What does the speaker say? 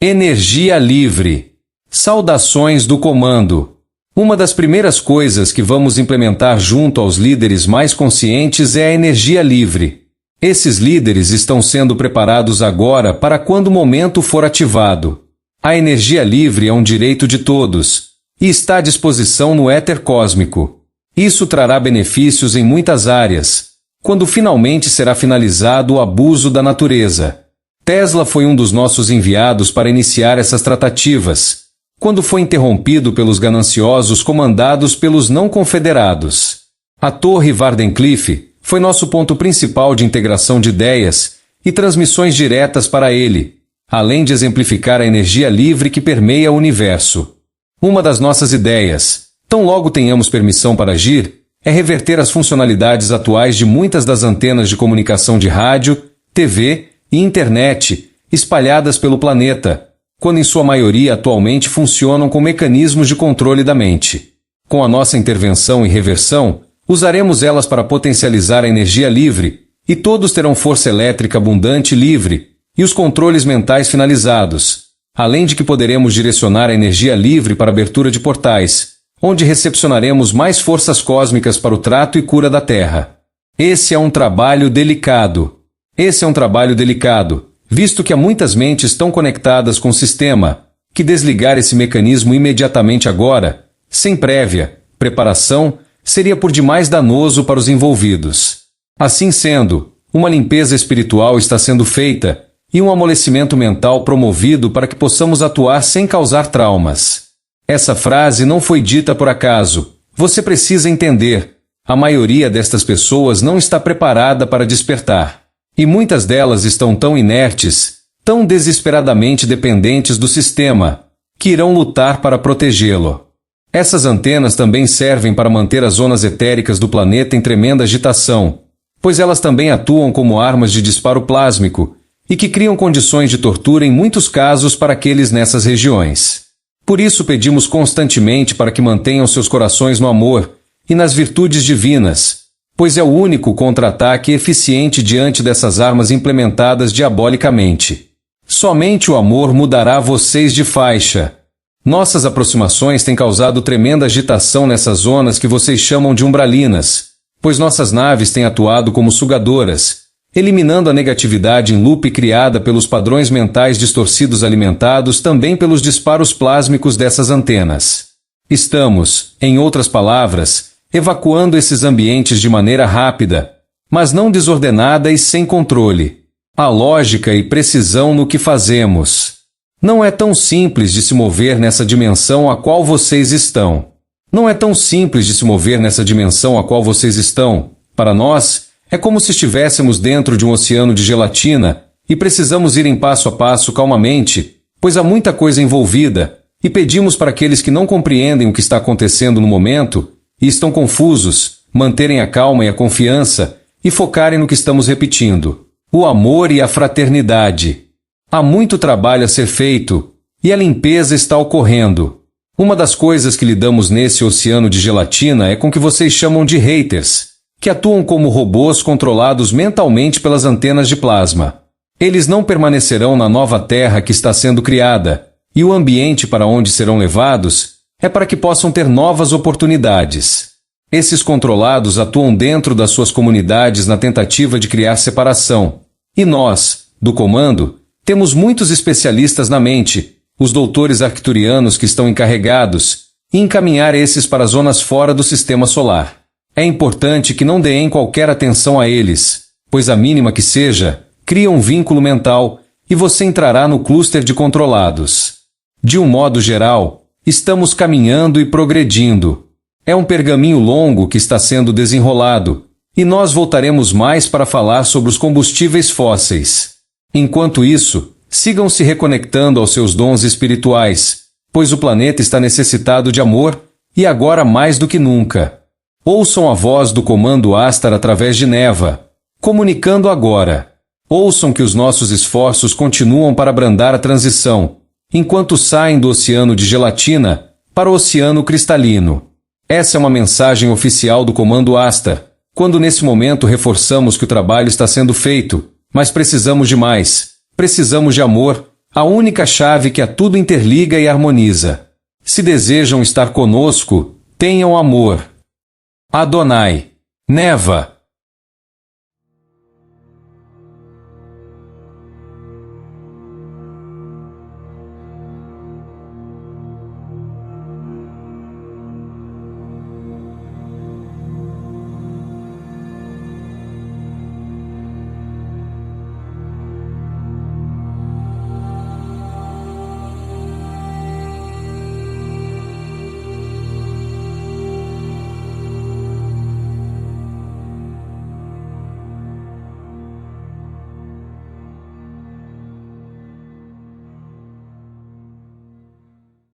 Energia livre. Saudações do comando. Uma das primeiras coisas que vamos implementar junto aos líderes mais conscientes é a energia livre. Esses líderes estão sendo preparados agora para quando o momento for ativado. A energia livre é um direito de todos e está à disposição no éter cósmico. Isso trará benefícios em muitas áreas, quando finalmente será finalizado o abuso da natureza. Tesla foi um dos nossos enviados para iniciar essas tratativas, quando foi interrompido pelos gananciosos comandados pelos não confederados. A Torre Wardenclyffe foi nosso ponto principal de integração de ideias e transmissões diretas para ele, além de exemplificar a energia livre que permeia o universo. Uma das nossas ideias, tão logo tenhamos permissão para agir, é reverter as funcionalidades atuais de muitas das antenas de comunicação de rádio, TV e internet espalhadas pelo planeta, quando em sua maioria atualmente funcionam com mecanismos de controle da mente. Com a nossa intervenção e reversão, usaremos elas para potencializar a energia livre, e todos terão força elétrica abundante e livre, e os controles mentais finalizados, além de que poderemos direcionar a energia livre para a abertura de portais, onde recepcionaremos mais forças cósmicas para o trato e cura da Terra. Esse é um trabalho delicado. Visto que há muitas mentes tão conectadas com o sistema, que desligar esse mecanismo imediatamente agora, sem prévia preparação, seria por demais danoso para os envolvidos. Assim sendo, uma limpeza espiritual está sendo feita e um amolecimento mental promovido para que possamos atuar sem causar traumas. Essa frase não foi dita por acaso. Você precisa entender. A maioria destas pessoas não está preparada para despertar. E muitas delas estão tão inertes, tão desesperadamente dependentes do sistema, que irão lutar para protegê-lo. Essas antenas também servem para manter as zonas etéricas do planeta em tremenda agitação, pois elas também atuam como armas de disparo plásmico e que criam condições de tortura em muitos casos para aqueles nessas regiões. Por isso pedimos constantemente para que mantenham seus corações no amor e nas virtudes divinas, pois é o único contra-ataque eficiente diante dessas armas implementadas diabolicamente. Somente o amor mudará vocês de faixa. Nossas aproximações têm causado tremenda agitação nessas zonas que vocês chamam de umbralinas, pois nossas naves têm atuado como sugadoras, eliminando a negatividade em loop criada pelos padrões mentais distorcidos alimentados também pelos disparos plásmicos dessas antenas. Estamos, em outras palavras, evacuando esses ambientes de maneira rápida, mas não desordenada e sem controle. Há lógica e precisão no que fazemos. Não é tão simples de se mover nessa dimensão a qual vocês estão. Para nós, é como se estivéssemos dentro de um oceano de gelatina e precisamos ir em passo a passo calmamente, pois há muita coisa envolvida, e pedimos para aqueles que não compreendem o que está acontecendo no momento e estão confusos, manterem a calma e a confiança e focarem no que estamos repetindo: o amor e a fraternidade. Há muito trabalho a ser feito, e a limpeza está ocorrendo. Uma das coisas que lidamos nesse oceano de gelatina é com o que vocês chamam de haters, que atuam como robôs controlados mentalmente pelas antenas de plasma. Eles não permanecerão na nova Terra que está sendo criada, e o ambiente para onde serão levados é para que possam ter novas oportunidades. Esses controlados atuam dentro das suas comunidades na tentativa de criar separação. E nós, do comando, temos muitos especialistas na mente, os doutores arcturianos que estão encarregados, e encaminhar esses para zonas fora do sistema solar. É importante que não deem qualquer atenção a eles, pois a mínima que seja, cria um vínculo mental e você entrará no cluster de controlados. De um modo geral, estamos caminhando e progredindo. É um pergaminho longo que está sendo desenrolado, e nós voltaremos mais para falar sobre os combustíveis fósseis. Enquanto isso, sigam se reconectando aos seus dons espirituais, pois o planeta está necessitado de amor, e agora mais do que nunca. Ouçam a voz do comando Astar através de Neva, comunicando agora. Ouçam que os nossos esforços continuam para abrandar a transição, enquanto saem do oceano de gelatina para o oceano cristalino. Essa é uma mensagem oficial do comando Astar, quando nesse momento reforçamos que o trabalho está sendo feito, mas precisamos de mais. Precisamos de amor, a única chave que a tudo interliga e harmoniza. Se desejam estar conosco, tenham amor. Adonai. Neva.